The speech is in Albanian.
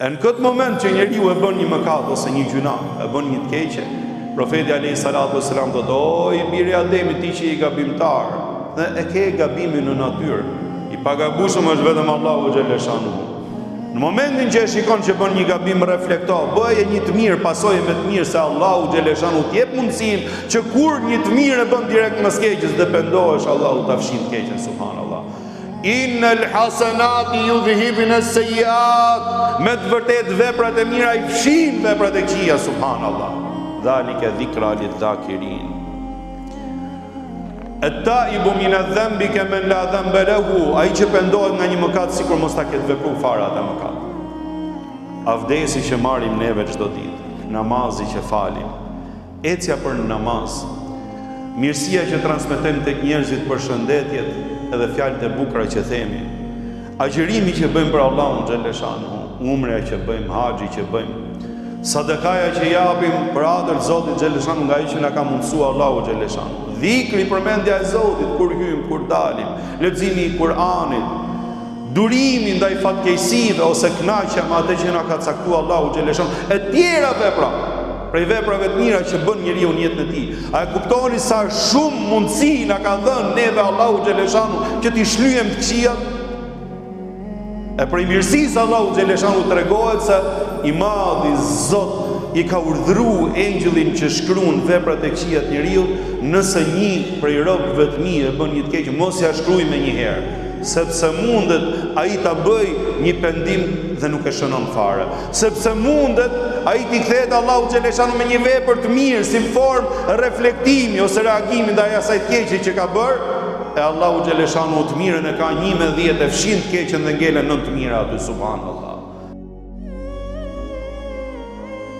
E në këtë moment që njeriu e bën një mëkat ose një gjuna, e bën një të keqe, profeti alayhi salatu wasalam thotë: "O i biri Ademit, ti që i gabimtar, dhe e ke gabimin në natyrë. I pagabueshëm është vetëm Allahu xhaleshanu." Në momentin që e shikon që bën një gabim, reflekto, bëje një të mirë, pasoje me të mirë, se Allahu xhaleshanu t'jep mundësinë që kur një të mirë e bën direkt mes keqes, dhe pendohesh, Allahu ta fshin keqen, subhanallah. Innal hasanati yudhhibna as-sayyi'at. Me të vërtet veprat e mira i fshin veprat e këqija, subhanallah. Dhalika dhikra lidh-dhakirin. Et-taibu min adh-dhanbi kaman la dhanba lahu. Ai që pendohet nga një mëkat sikur mos ta ketë vepruar fare atë mëkat. Avdesi që marrim neve çdo ditë, namazi që falim, ecja për namaz, mirësia që transmetojmë tek njerëzit, për shëndetjet edhe fjalët e bukura që themi, agjërimi që bëjmë për Allahun xhaleshanu, umrja që bëjmë, haxhi që bëjmë, sadakaja që japim për atë Zotit xhaleshanu nga ai që na ka mundsuar Allahu xhaleshanu. Dhikri, përmendja e Zotit kur hyjmë, kur dalim, leximi i Kur'anit, durimi ndaj fatkeqësive ose kënaqja me atë që na ka caktuar Allahu xhaleshanu, e tjera vepra, prej veprave të mira që bën njeriu në jetën e tij. A e kuptoni sa shumë mundësi na ka dhënë neve Allahu xhaleshanu që t'i shlyejmë të këqijat? E prej mirësisë Allahu xhaleshanu tregohet se i madhi Zot i ka urdhëruar engjëllin që shkruan veprat e këqija të njeriu, nëse një prej robëve të mi e bën një të keq, mos ia shkruaj më një herë, sepse mundet ai ta bëj një pendim dhe nuk e shënon fare. Sepse mundet ai t'i kthehet Allahu xhaleshanu me një vepër të mirë si formë reflektimi ose reagimi ndaj asaj të keqe që ka bërë, e Allahu xhaleshanu të mirën e ka 1/10 e fshin të keqen dhe ngelen 9 të mira aty, subhanallahu.